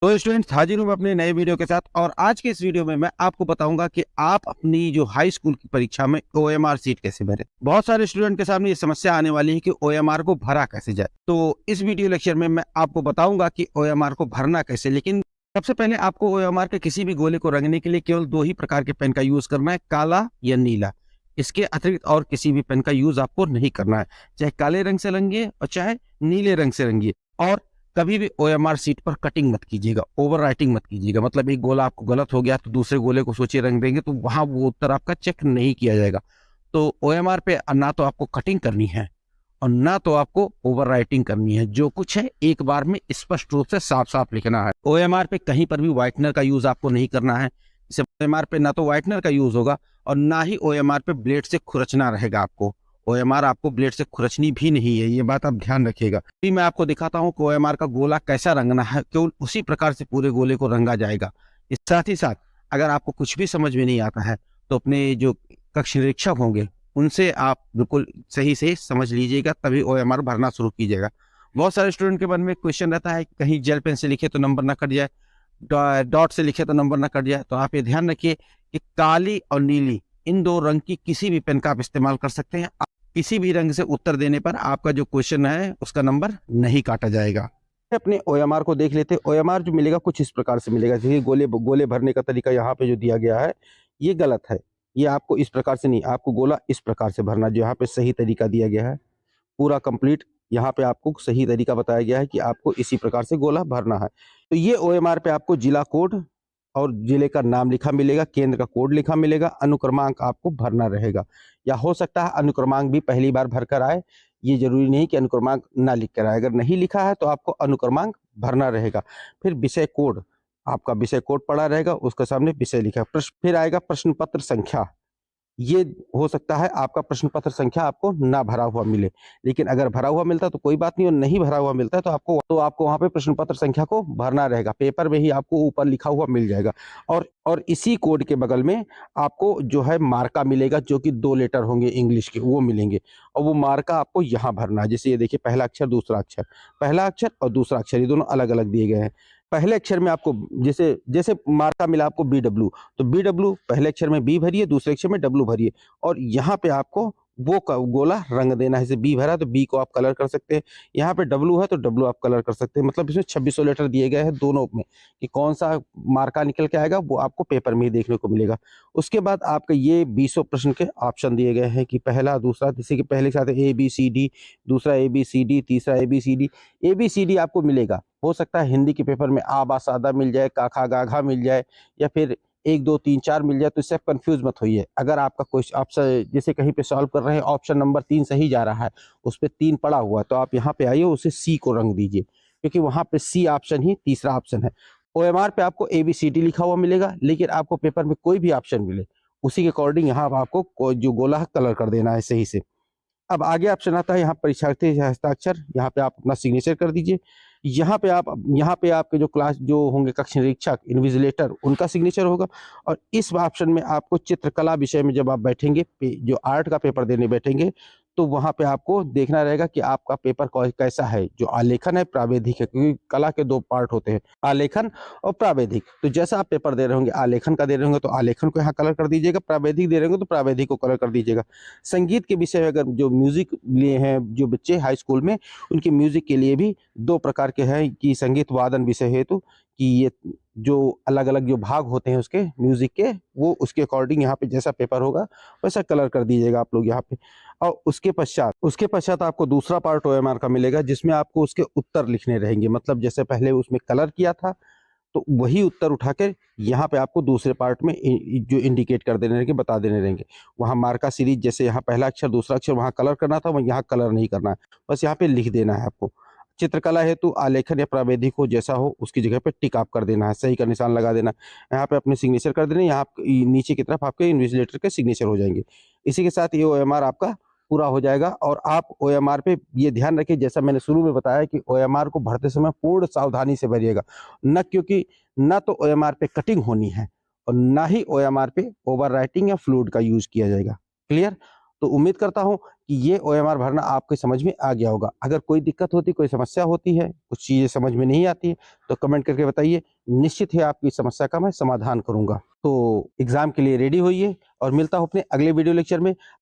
तो स्टूडेंट्स हाजिर हूँ मैं अपने नए वीडियो के साथ। और आज के इस वीडियो में मैं आपको बताऊंगा कि आप अपनी जो हाई स्कूल की परीक्षा में ओएमआर सीट कैसे भरें। बहुत सारे स्टूडेंट के सामने ये समस्या आने वाली है कि ओएमआर को भरा कैसे जाए। तो इस वीडियो लेक्चर में मैं आपको बताऊंगा कि ओएमआर को भरना कैसे। लेकिन सबसे पहले आपको ओएमआर के किसी भी गोले को रंगने के लिए केवल दो ही प्रकार के पेन का यूज करना है, काला या नीला। इसके अतिरिक्त और किसी भी पेन का यूज आपको नहीं करना है। चाहे काले रंग से रंगिए और चाहे नीले रंग से रंगिए। और कभी भी ओएमआर सीट पर कटिंग मत कीजिएगा, ओवर राइटिंग मत कीजिएगा। मतलब एक गोला आपको गलत हो गया तो दूसरे गोले को सोचिए रंग देंगे, तो वहां वो उत्तर आपका चेक नहीं किया जाएगा। तो ओएमआर पे ना तो आपको कटिंग करनी है और ना तो आपको ओवर राइटिंग करनी है। जो कुछ है एक बार में स्पष्ट रूप से साफ साफ लिखना है। ओएमआर पे कहीं पर भी व्हाइटनर का यूज आपको नहीं करना है। इसे ओएमआर पे ना तो व्हाइटनर का यूज होगा और ना ही ओएमआर पे ब्लेड से खुरचना रहेगा आपको। ओएमआर आपको ब्लेड से खुरचनी भी नहीं है, ये बात आप ध्यान रखिएगा। अभी मैं आपको दिखाता हूँ कि ओएमआर का गोला कैसा रंगना है, केवल उसी प्रकार से पूरे गोले को रंगा जाएगा। इस साथ ही साथ अगर आपको कुछ भी समझ में नहीं आता है तो अपने जो कक्ष निरीक्षक होंगे उनसे आप बिल्कुल सही से समझ लीजिएगा, तभी ओएमआर भरना शुरू कीजिएगा। बहुत सारे स्टूडेंट के मन में क्वेश्चन रहता है कि कहीं जेल पेन से लिखे तो नंबर ना कट जाए, डॉट से लिखे तो नंबर ना कट जाए। तो आप ये ध्यान रखिए कि काली और नीली इन दो रंग की किसी भी पेन का आप इस्तेमाल कर सकते हैं। किसी भी रंग से उत्तर देने पर आपका जो क्वेश्चन है उसका नंबर नहीं काटा जाएगा। अपने ओएमआर को देख लेते हैं। ओएमआर जो मिलेगा कुछ इस प्रकार से मिलेगा। जैसे गोले गोले भरने का तरीका यहाँ पे जो दिया गया है ये गलत है। ये आपको इस प्रकार से नहीं, आपको गोला इस प्रकार से भरना, जो यहाँ पे सही तरीका दिया गया है पूरा कंप्लीट। यहाँ पे आपको सही तरीका बताया गया है कि आपको इसी प्रकार से गोला भरना है। तो ये ओएमआर पे आपको जिला कोड और जिले का नाम लिखा मिलेगा, केंद्र का कोड लिखा मिलेगा, अनुक्रमांक आपको भरना रहेगा। या हो सकता है अनुक्रमांक भी पहली बार भर कर आए, ये जरूरी नहीं कि अनुक्रमांक ना लिख कर आए। अगर नहीं लिखा है तो आपको अनुक्रमांक भरना रहेगा। फिर विषय कोड, आपका विषय कोड पड़ा रहेगा, उसके सामने विषय लिखा। फिर आएगा प्रश्न पत्र संख्या। ये हो सकता है आपका प्रश्न पत्र संख्या आपको ना भरा हुआ मिले, लेकिन अगर भरा हुआ मिलता तो कोई बात नहीं, और नहीं भरा हुआ मिलता है तो आपको वहां पे प्रश्न पत्र संख्या को भरना रहेगा। पेपर में ही आपको ऊपर लिखा हुआ मिल जाएगा। और इसी कोड के बगल में आपको जो है मार्का मिलेगा, जो कि 2 लेटर होंगे इंग्लिश के, वो मिलेंगे। और वो मार्का आपको यहाँ भरना है। जैसे ये देखिए, पहला अक्षर दूसरा अक्षर, पहला अक्षर और दूसरा अक्षर, ये दोनों अलग अलग दिए गए हैं। पहले अक्षर में आपको जैसे जैसे मार्का मिला आपको BW, तो BW पहले अक्षर में B भरिए, दूसरे अक्षर में W भरिए। और यहाँ पे आपको वो गोला रंग देना है। जैसे बी भरा तो बी को आप कलर कर सकते हैं, यहाँ पे डब्लू है तो डब्लू आप कलर कर सकते हैं। मतलब इसमें 2600 लेटर दिए गए हैं दोनों में, कि कौन सा मार्का निकल के आएगा वो आपको पेपर में ही देखने को मिलेगा। उसके बाद आपके ये 20 प्रश्न के ऑप्शन दिए गए हैं, कि पहला दूसरा, जैसे कि पहले के साथ ABCD, दूसरा ABCD, तीसरा ABCD। ABCD आपको मिलेगा, हो सकता है हिंदी के पेपर में आ बा सादा मिल जाए, का खा गा घा मिल जाए, या फिर 1 2 3 4 मिल जाए। तो इससे आप कंफ्यूज मत होइए। अगर आपका क्वेश्चन ऑप्शन जैसे कहीं पे सॉल्व कर रहे हैं, ऑप्शन नंबर 3 सही जा रहा है, उस पर 3 पड़ा हुआ, तो आप यहाँ पे आइए, उसे C को रंग दीजिए, क्योंकि वहां पे C ऑप्शन ही तीसरा ऑप्शन है। OMR पे आपको ABCD लिखा हुआ मिलेगा, लेकिन आपको पेपर में कोई भी ऑप्शन मिले उसी के अकॉर्डिंग यहाँ आपको जो गोला है कलर कर देना है सही से। अब आगे ऑप्शन आता है यहाँ परीक्षार्थी हस्ताक्षर, यहाँ पे आप अपना सिग्नेचर कर दीजिए। यहाँ पे आपके जो क्लास जो होंगे कक्ष निरीक्षक इन्विजिलेटर, उनका सिग्नेचर होगा। और इस ऑप्शन में आपको चित्रकला विषय में जब आप बैठेंगे, जो आर्ट का पेपर देने बैठेंगे, तो वहां पे आपको देखना रहेगा कि आपका पेपर कैसा है। जो आलेखन है, प्रावैधिक है, क्योंकि कला के 2 पार्ट होते हैं, आलेखन और प्रावैधिक। तो जैसा आप पेपर दे रहे होंगे, आलेखन का दे रहे होंगे तो आलेखन को यहाँ कलर कर दीजिएगा, प्रावैधिक दे रहे होंगे तो प्रावैधिक को कलर कर दीजिएगा। संगीत के विषय में अगर जो म्यूजिक लिए हैं जो बच्चे हाई स्कूल में, उनके म्यूजिक के लिए भी 2 प्रकार के हैं, कि संगीत वादन विषय हेतु, कि ये जो अलग अलग जो भाग होते हैं उसके म्यूजिक के, वो उसके अकॉर्डिंग यहाँ पे जैसा पेपर होगा वैसा कलर कर दीजिएगा आप लोग यहाँ पे। और उसके पश्चात आपको दूसरा पार्ट OMR का मिलेगा, जिसमें आपको उसके उत्तर लिखने रहेंगे। मतलब जैसे पहले उसमें कलर किया था, तो वही उत्तर उठा के यहाँ पे आपको दूसरे पार्ट में जो इंडिकेट कर देने रहेंगे, बता देने रहेंगे। वहाँ मार्का सीरीज, जैसे यहाँ पहला अक्षर दूसरा अक्षर वहाँ कलर करना था, वहाँ यहाँ कलर नहीं करना है, बस यहाँ पे लिख देना है आपको। चित्रकला हेतु आलेखन या प्रावैधिक हो, जैसा हो उसकी जगह पे टिक आप कर देना है, सही का निशान लगा देना है। यहाँ पे अपने सिग्नेचर कर देना, यहाँ नीचे की तरफ आपके इन्विजिलेटर के सिग्नेचर हो जाएंगे। इसी के साथ ये OMR आपका पूरा हो जाएगा। और आप OMR पे ये ध्यान रखिए, जैसा मैंने शुरू में बताया, कि OMR को भरते समय पूर्ण सावधानी से भरिएगा। न क्योंकि ना तो OMR पे कटिंग होनी है, और ना ही OMR पे ओवर राइटिंग या फ्लूड का यूज किया जाएगा। क्लियर? तो उम्मीद करता हूं कि ये OMR भरना आपके समझ में आ गया होगा। अगर कोई दिक्कत होती, कोई समस्या होती है, कुछ चीज़ें समझ में नहीं आती है, तो कमेंट करके बताइए। निश्चित ही आपकी समस्या का मैं समाधान करूँगा। तो एग्ज़ाम के लिए रेडी होइए और मिलता हूँ अपने अगले वीडियो लेक्चर में।